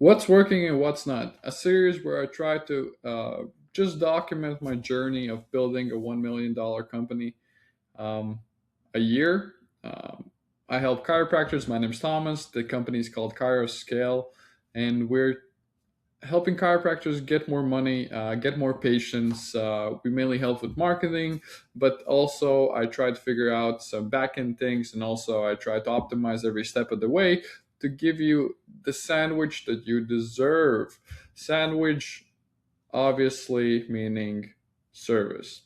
What's working and what's not. A series where I try to just document my journey of building a $1 million company um, a year. Um, I help chiropractors. My name's Thomas. The company is called Chiro Scale, and we're helping chiropractors get more money, get more patients. We mainly help with marketing, but also I try to figure out some back end things, and also I try to optimize every step of the way to give you the sandwich that you deserve. Sandwich, obviously, meaning service.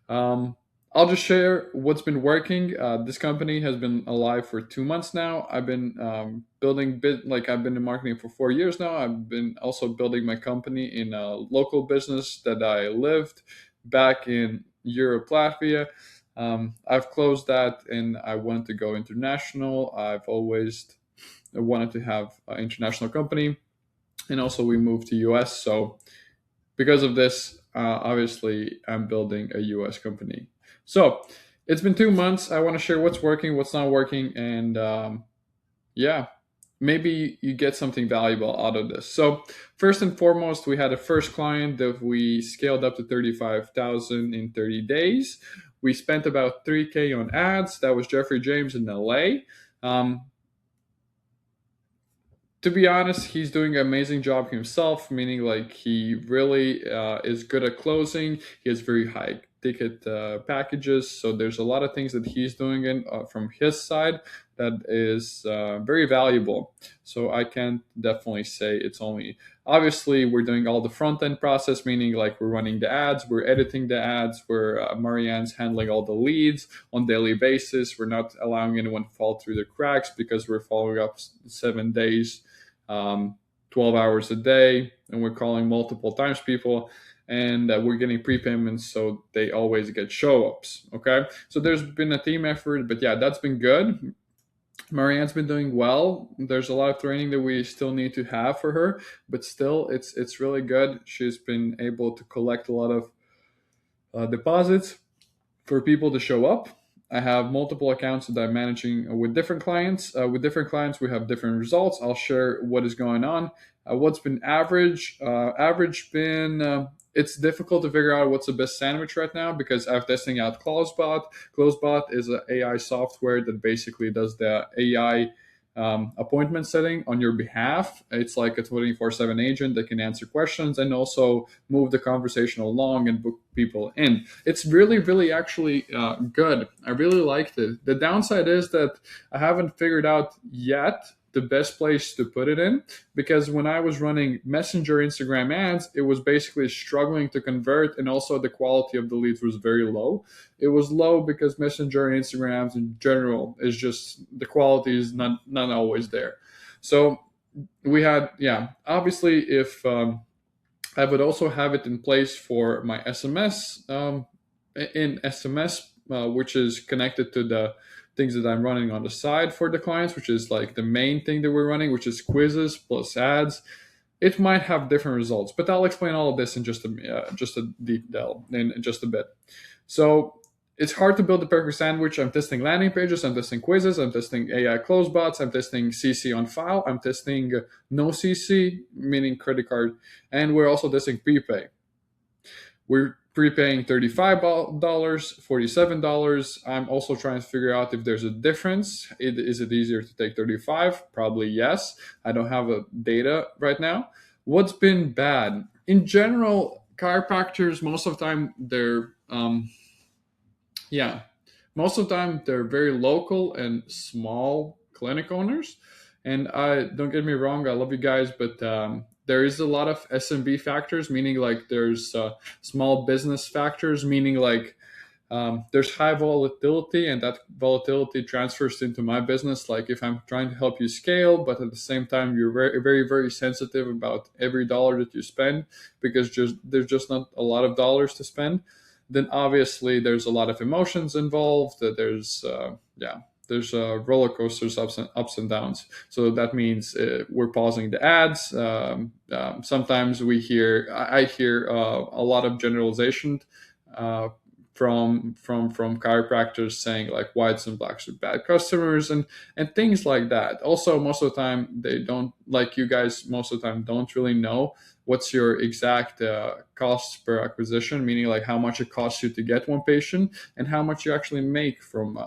Um, I'll just share what's been working. This company has been alive for 2 months now. I've been building bit like I've been in marketing for 4 years now. I've been also building my company in a local business that I lived back in Europe, Latvia. I've closed that and I wanted to go international. I've always wanted to have an international company, and also we moved to US. So because of this, obviously, I'm building a US company. So it's been 2 months. I want to share what's working, what's not working, and yeah, maybe you get something valuable out of this. So first and foremost, we had a first client that we scaled up to 35,000 in 30 days. We spent about 3K on ads. That was Jeffrey James in LA. Um, to be honest, he's doing an amazing job himself, meaning like he really is good at closing. He has very high ticket packages. So there's a lot of things that he's doing from his side that is very valuable. So I can definitely say it's only, obviously, we're doing all the front end process, meaning like we're running the ads, we're editing the ads, we're Marianne's handling all the leads on daily basis. We're not allowing anyone to fall through the cracks because we're following up 7 days, um, 12 hours a day, and we're calling multiple times people, and we're getting prepayments, so they always get show ups. Okay, so there's been a team effort, but yeah, that's been good. Marianne's been doing well. There's a lot of training that we still need to have for her, but still, it's really good. She's been able to collect a lot of deposits for people to show up. I have multiple accounts that I'm managing with different clients. With different clients, we have different results. I'll share what is going on. What's been average? Average been. It's difficult to figure out what's the best sandwich right now because I'm testing out Closebot. Closebot is an AI software that basically does the AI appointment setting on your behalf. It's like a 24/7 agent that can answer questions and also move the conversation along and book people in. It's really, really actually good. I really liked it. The downside is that I haven't figured out yet the best place to put it in because when I was running Messenger Instagram ads, it was basically struggling to convert, and also the quality of the leads was very low. It was low because Messenger and Instagrams in general is just the quality is not always there. So we had, yeah, obviously if I would also have it in place for my SMS, in SMS, which is connected to the things that I'm running on the side for the clients, which is like the main thing that we're running, which is quizzes plus ads. It might have different results, but I'll explain all of this in just a detail in just a bit. So it's hard to build the perfect sandwich. I'm testing landing pages, I'm testing quizzes, I'm testing AI close bots, I'm testing CC on file, I'm testing no CC, meaning credit card, and we're also testing prepay. We're prepaying $35, $47. I'm also trying to figure out if there's a difference. Is it easier to take 35? Probably yes. I don't have a data right now. What's been bad? In general, chiropractors, most of the time, yeah, most of the time they're very local and small clinic owners. And I don't get me wrong, I love you guys, but there is a lot of SMB factors, meaning like there's small business factors, meaning like there's high volatility, and that volatility transfers into my business. Like if I'm trying to help you scale, but at the same time you're very, very, very sensitive about every dollar that you spend because there's just not a lot of dollars to spend, then obviously there's a lot of emotions involved. There's roller coasters, ups and downs. So that means we're pausing the ads. Sometimes I hear a lot of generalization. Uh, from chiropractors saying like whites and blacks are bad customers and things like that. Also, most of the time they don't, like you guys most of the time don't really know what's your exact cost per acquisition, meaning like how much it costs you to get one patient and how much you actually make from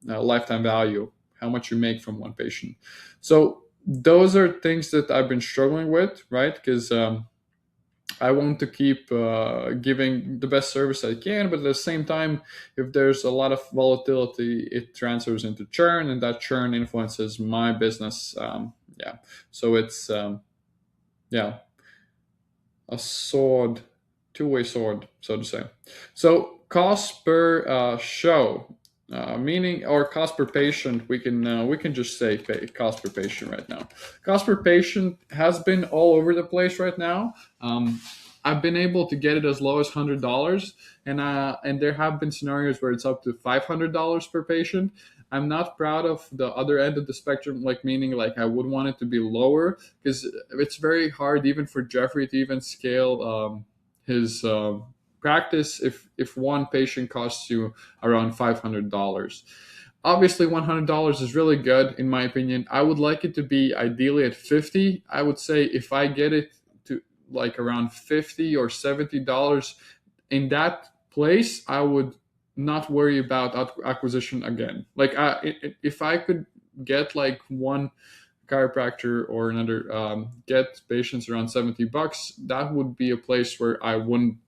lifetime value, how much you make from one patient. So those are things that I've been struggling with, right? Because I want to keep giving the best service I can, but at the same time, if there's a lot of volatility, it transfers into churn, and that churn influences my business. Yeah, so it's yeah, a sword, two-way sword, so to say. So cost per show, meaning, or cost per patient, we can just say cost per patient right now. Cost per patient has been all over the place right now. I've been able to get it as low as $100, and there have been scenarios where it's up to $500 per patient. I'm not proud of the other end of the spectrum, like meaning like I would want it to be lower, because it's very hard even for Jeffrey to even scale his practice if one patient costs you around $500. Obviously, $100 is really good in my opinion. I would like it to be ideally at 50. I would say if I get it to like around 50 or $70 in that place, I would not worry about acquisition again. Like if I could get like one chiropractor or another get patients around $70, that would be a place where I wouldn't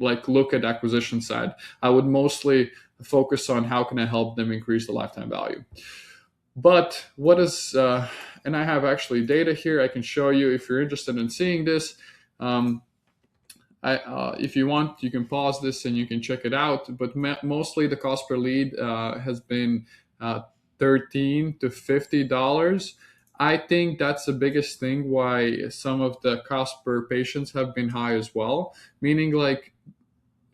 like look at acquisition side. I would mostly focus on how can I help them increase the lifetime value. But what is and I have actually data here I can show you if you're interested in seeing this. If you want, you can pause this and you can check it out. But mostly the cost per lead has been $13 to $50. I think that's the biggest thing why some of the cost per patients have been high as well. Meaning, like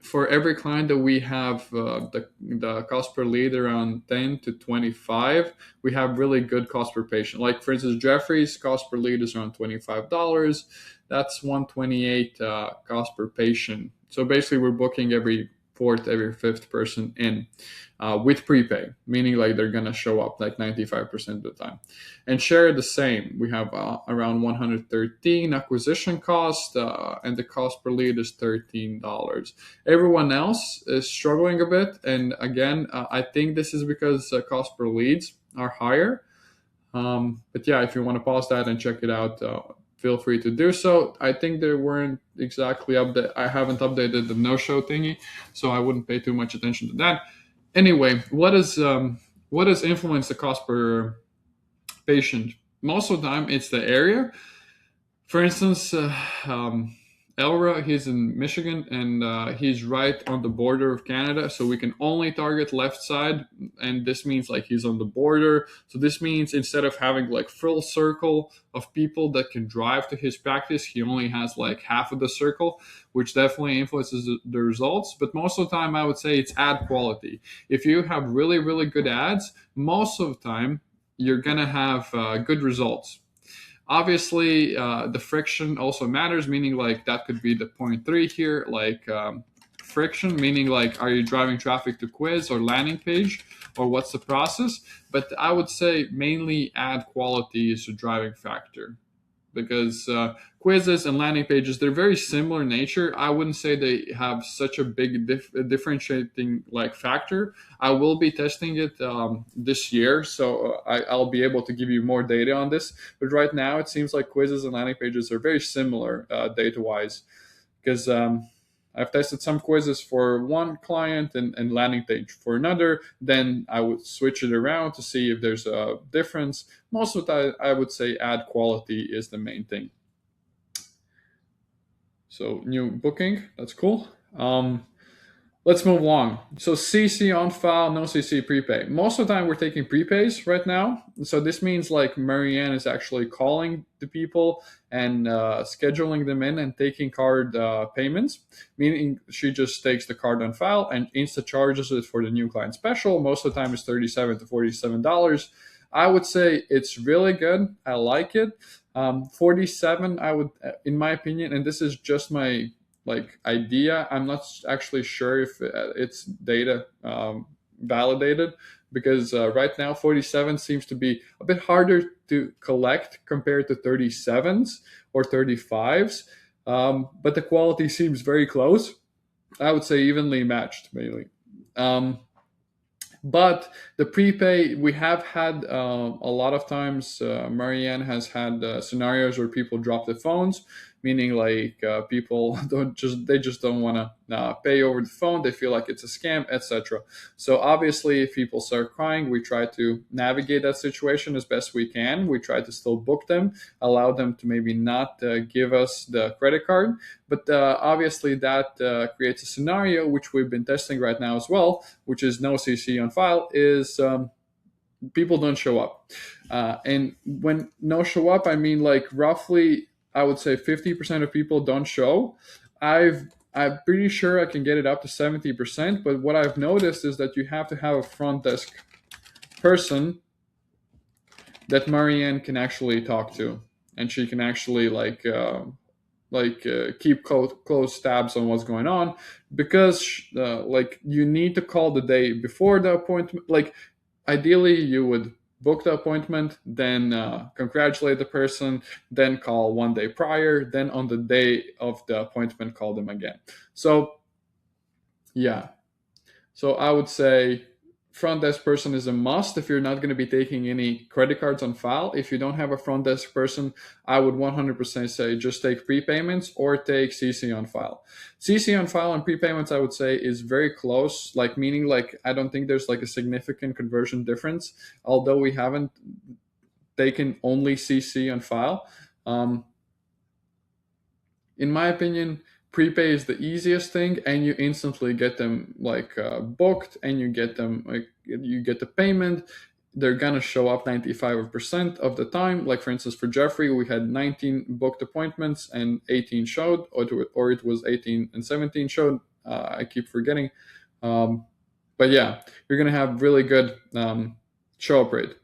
for every client that we have the cost per lead around 10 to 25, we have really good cost per patient. Like for instance, Jeffrey's cost per lead is around $25. That's 128 cost per patient. So basically we're booking every fourth, every fifth person in with prepay, meaning like they're going to show up like 95% of the time. And share the same. We have around 113 acquisition cost, and the cost per lead is $13. Everyone else is struggling a bit. And again, I think this is because cost per leads are higher. But yeah, if you want to pause that and check it out, feel free to do so. I think they weren't exactly updated. I haven't updated the no-show thingy, so I wouldn't pay too much attention to that. Anyway, what has influenced the cost per patient? Most of the time, it's the area. For instance, Elra, he's in Michigan, and he's right on the border of Canada, so we can only target left side, and this means like he's on the border. So this means instead of having like full circle of people that can drive to his practice, he only has like half of the circle, which definitely influences the results. But most of the time, I would say it's ad quality. If you have really, really good ads, most of the time, you're gonna have good results. Obviously, the friction also matters, meaning like that could be the point 3 here, like friction, meaning like are you driving traffic to quiz or landing page, or what's the process? But I would say mainly ad quality is a driving factor, because quizzes and landing pages, they're very similar in nature. I wouldn't say they have such a big differentiating like factor. I will be testing it this year, so I'll be able to give you more data on this. But right now, it seems like quizzes and landing pages are very similar data-wise, because I've tested some quizzes for one client and landing page for another. Then I would switch it around to see if there's a difference. Most of the time, I would say ad quality is the main thing. So new booking, that's cool. Let's move along. So CC on file, no CC prepay. Most of the time we're taking prepays right now. So this means like Marianne is actually calling the people and scheduling them in and taking card payments, meaning she just takes the card on file and insta charges it for the new client special. Most of the time it's $37 to $47. I would say it's really good. I like it. 47, I would, in my opinion, and this is just my like idea. I'm not actually sure if it's data validated, because right now 47 seems to be a bit harder to collect compared to 37s or 35s, but the quality seems very close. I would say evenly matched, mainly. Um, but the prepay, we have had a lot of times. Marianne has had scenarios where people drop the phones, meaning like people they just don't want to pay over the phone. They feel like it's a scam, etc. So obviously, if people start crying, we try to navigate that situation as best we can. We try to still book them, allow them to maybe not give us the credit card, but obviously that creates a scenario which we've been testing right now as well, which is no CC on file, is people don't show up. And when no show up, I mean like roughly, I would say 50% of people don't show. I'm pretty sure I can get it up to 70%, but what I've noticed is that you have to have a front desk person that Marianne can actually talk to, and she can actually keep close tabs on what's going on, because like you need to call the day before the appointment. Like ideally you would book the appointment, then congratulate the person, then call one day prior, then on the day of the appointment call them again. So yeah, so I would say front desk person is a must if you're not going to be taking any credit cards on file. If you don't have a front desk person, I would 100% say just take prepayments or take CC on file. CC on file and prepayments, I would say, is very close, like meaning like I don't think there's like a significant conversion difference, although we haven't taken only CC on file. In my opinion, prepay is the easiest thing, and you instantly get them like booked, and you get them like you get the payment. They're gonna show up 95% of the time. Like for instance, for Jeffrey, we had 19 booked appointments and 18 showed, or it was 18 and 17 showed. I keep forgetting, but yeah, you're gonna have really good show up rate,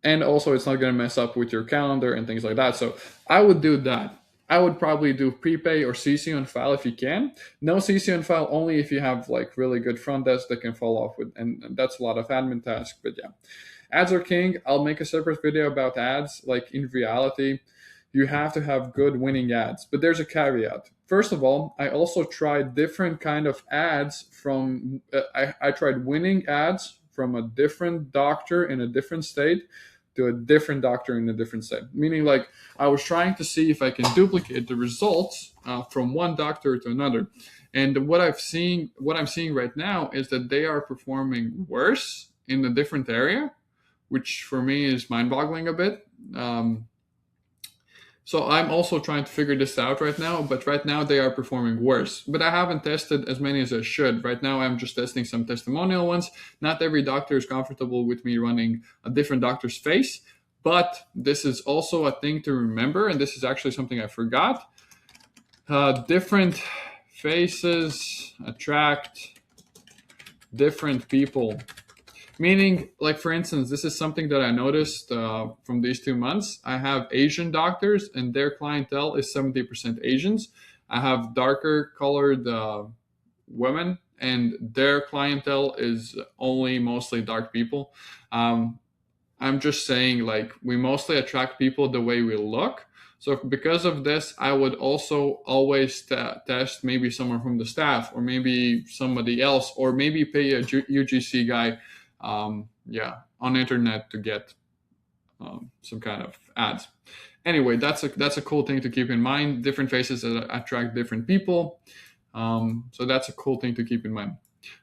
and also it's not gonna mess up with your calendar and things like that. So I would do that. I would probably do prepay or CC on file if you can. No CC on file only if you have like really good front desk that can follow up with, and that's a lot of admin tasks. But yeah, ads are king. I'll make a separate video about ads. Like in reality, you have to have good winning ads, but there's a caveat. First of all, I also tried different kind of ads from. I tried winning ads from a different doctor in a different state to a different doctor in a different state. Meaning, like I was trying to see if I can duplicate the results from one doctor to another. And what I'm seeing right now is that they are performing worse in a different area, which for me is mind-boggling a bit. So I'm also trying to figure this out right now, but right now they are performing worse. But I haven't tested as many as I should. Right now I'm just testing some testimonial ones. Not every doctor is comfortable with me running a different doctor's face, but this is also a thing to remember, and this is actually something I forgot. Different faces attract different people. Meaning, like for instance, this is something that I noticed from these 2 months. I have Asian doctors, and their clientele is 70% Asians. I have darker colored women, and their clientele is only mostly dark people. I'm just saying, like, we mostly attract people the way we look. So because of this, I would also always test maybe someone from the staff, or maybe somebody else, or maybe pay a UGC guy on internet to get some kind of ads. Anyway, that's a cool thing to keep in mind. Different faces attract different people, so that's a cool thing to keep in mind.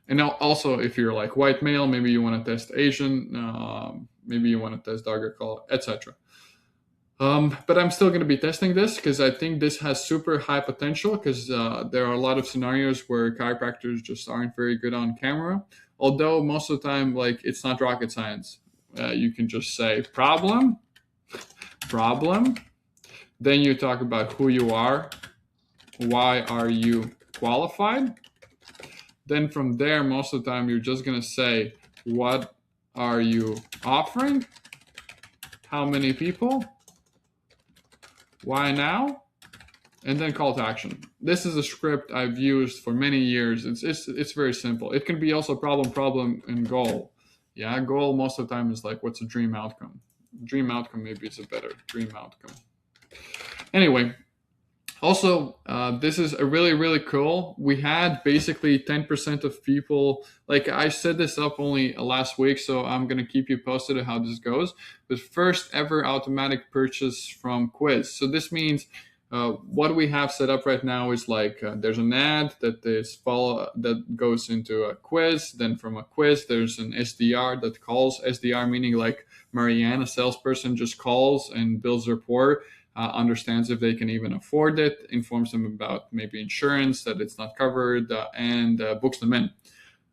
And now also, if you're like white male, maybe you want to test Asian, maybe you want to test darker color, etc. But I'm still going to be testing this because I think this has super high potential, because there are a lot of scenarios where chiropractors just aren't very good on camera. Although most of the time, like, it's not rocket science. You can just say problem, then you talk about who you are, why are you qualified. Then from there, most of the time, you're just going to say, what are you offering? How many people? Why now? and then call to action. This is a script I've used for many years. It's very simple. It can be also problem, and goal. Yeah, goal most of the time is like, what's a dream outcome? Dream outcome maybe is a better dream outcome. Anyway, also, this is a really cool. We had basically 10% of people. Like I set this up only last week, so I'm gonna keep you posted on how this goes. But first ever automatic purchase from Quiz. So this means what we have set up right now is like there's an ad that goes into a quiz. Then from a quiz, there's an SDR that calls. SDR meaning like Marianne, a salesperson, just calls and builds rapport, understands if they can even afford it, informs them about maybe insurance, that it's not covered, and books them in.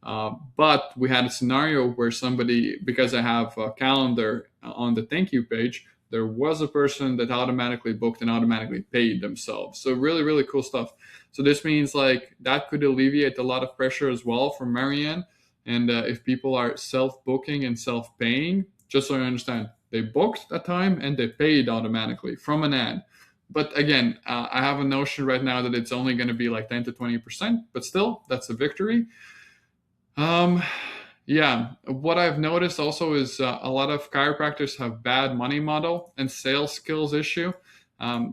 But we had a scenario where somebody, because I have a calendar on the thank you page, there was a person that automatically booked and automatically paid themselves. So really cool stuff. So this means like that could alleviate a lot of pressure as well from Marianne. And if people are self-booking and self-paying, just so you understand, they booked a time and they paid automatically from an ad. But again, I have a notion right now that it's only going to be like 10 to 20%, but still, that's a victory. Um, yeah, what I've noticed also is a lot of chiropractors have bad money model and sales skills issue.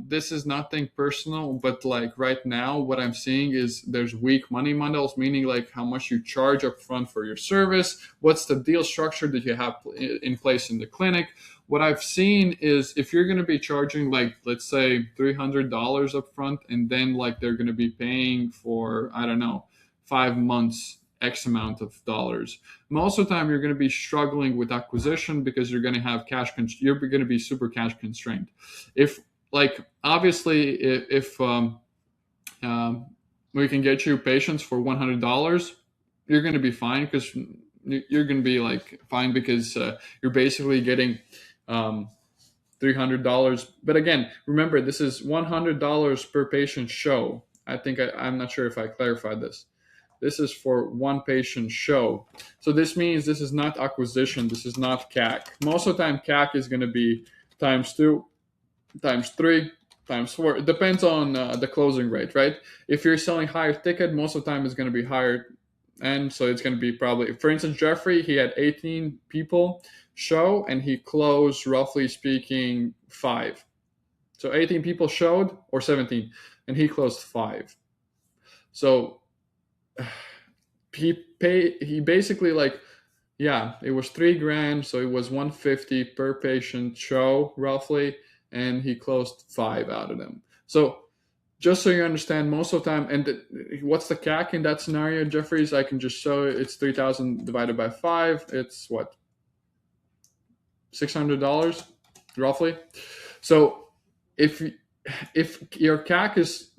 This is nothing personal, but like right now, what I'm seeing is there's weak money models, meaning like how much you charge up front for your service, what's the deal structure that you have in place in the clinic. What I've seen is if you're going to be charging like, let's say $300 up front, and then like they're going to be paying for, I don't know, 5 months X amount of dollars. Most of the time, you're going to be struggling with acquisition because you're going to have you're going to be super cash constrained. If like obviously, if we can get you patients for $100, you're going to be fine because you're going to be like fine because you're basically getting $300. But again, remember this is $100 per patient show. I think I'm not sure if I clarified this. This is for one patient show. So this means this is not acquisition. This is not CAC. Most of the time, CAC is going to be times 2, times 3, times 4. It depends on the closing rate, right? If you're selling higher ticket, most of the time it's going to be higher. And so it's going to be probably, for instance, Jeffrey, he had 18 people show and he closed, roughly speaking, 5. So 18 people showed, or 17, and he closed 5. So he basically like, yeah, it was $3,000, so it was $150 per patient show roughly, and he closed 5 out of them. So just so you understand, most of the time, and what's the CAC in that scenario, Jeffries? I can just show it. It's 3,000 divided by 5. It's what, $600 roughly. So if your CAC is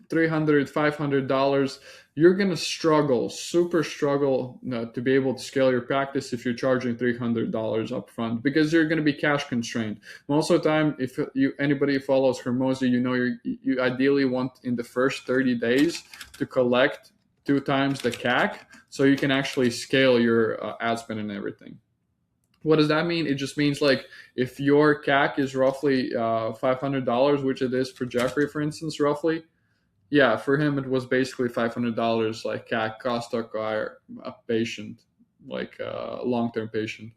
$300, $500, you're going to super struggle to be able to scale your practice if you're charging $300 up front, because you're going to be cash constrained. Most of the time, if anybody follows Hermosi, you know you ideally want in the first 30 days to collect 2 times the CAC so you can actually scale your ad spend and everything. What does that mean? It just means like if your CAC is roughly $500, which it is for Jeffrey, for instance, roughly. Yeah, for him it was basically $500 like CAC, cost to acquire a patient, like a long-term patient.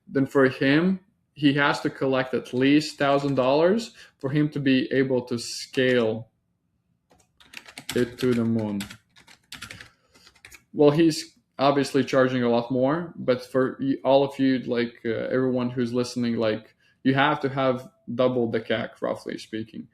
Then for him, he has to collect at least $1,000 for him to be able to scale it to the moon. Well, he's obviously charging a lot more, but for all of you, like everyone who's listening, like you have to have double the CAC, roughly speaking.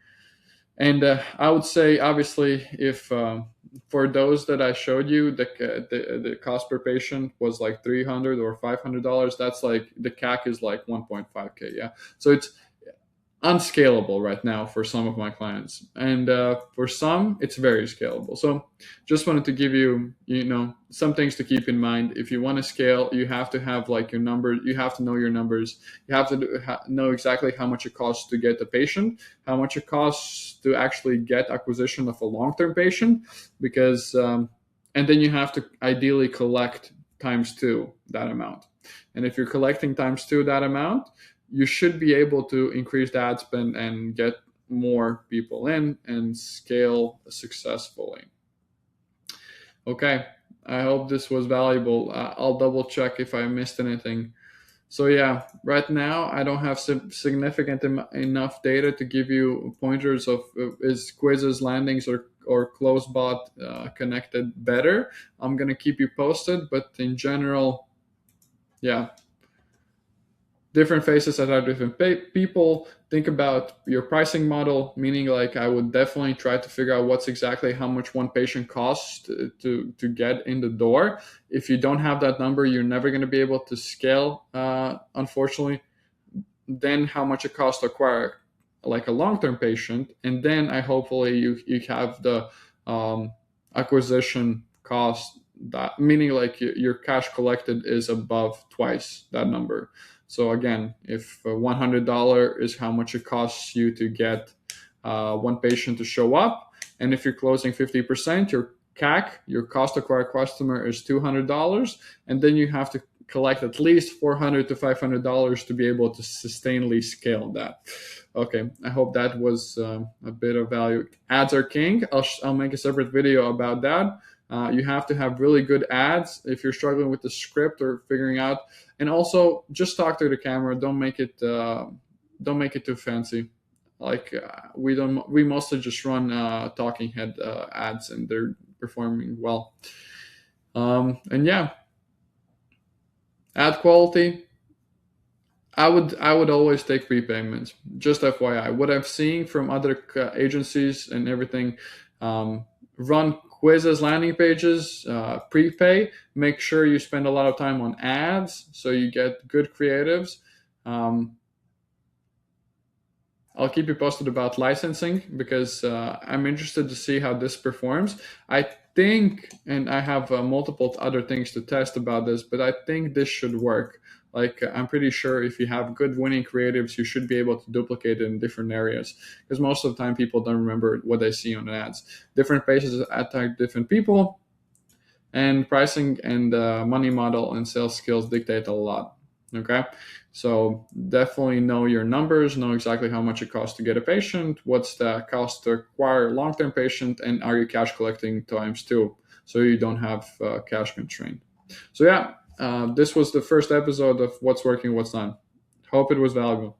And I would say, obviously, if for those that I showed you, the cost per patient was like $300 or $500. That's like the CAC is like 1.5K. Yeah, so it's unscalable right now for some of my clients, and for some it's very scalable. So just wanted to give you some things to keep in mind. If you want to scale, you have to have like your numbers, you have to know your numbers, you have to know exactly how much it costs to get a patient, how much it costs to actually get acquisition of a long-term patient, because and then you have to ideally collect times 2 that amount. And if you're collecting times 2 that amount, you should be able to increase the ad spend and get more people in and scale successfully. Okay, I hope this was valuable. I'll double check if I missed anything. So yeah, right now I don't have significant enough data to give you pointers of is quizzes, landings, or close bot connected better. I'm gonna keep you posted, but in general, yeah, different faces that are different people. Think about your pricing model, meaning like I would definitely try to figure out what's exactly how much one patient costs to get in the door. If you don't have that number, you're never going to be able to scale, unfortunately. Then how much it costs to acquire like a long-term patient, and then I hopefully you have the acquisition cost, that meaning like your cash collected is above twice that number. So again, if $100 is how much it costs you to get one patient to show up, and if you're closing 50%, your CAC, your cost acquired customer, is $200, and then you have to collect at least $400 to $500 to be able to sustainably scale that. Okay, I hope that was a bit of value. Ads are king. I'll make a separate video about that. You have to have really good ads if you're struggling with the script or figuring out. And also, just talk to the camera. Don't make it too fancy. Like we mostly just run talking head ads, and they're performing well. And yeah, ad quality. I would always take prepayments. Just FYI, what I'm seeing from other agencies and everything, run quizzes, landing pages, prepay. Make sure you spend a lot of time on ads so you get good creatives. I'll keep you posted about licensing because I'm interested to see how this performs. I think, and I have multiple other things to test about this, but I think this should work. Like, I'm pretty sure if you have good winning creatives, you should be able to duplicate it in different areas. Because most of the time, people don't remember what they see on ads. Different pages attack different people, and pricing and money model and sales skills dictate a lot. Okay, so definitely know your numbers, know exactly how much it costs to get a patient, what's the cost to acquire a long-term patient, and are you cash collecting times two, so you don't have cash constraint. So yeah, this was the first episode of what's working, what's not. Hope it was valuable.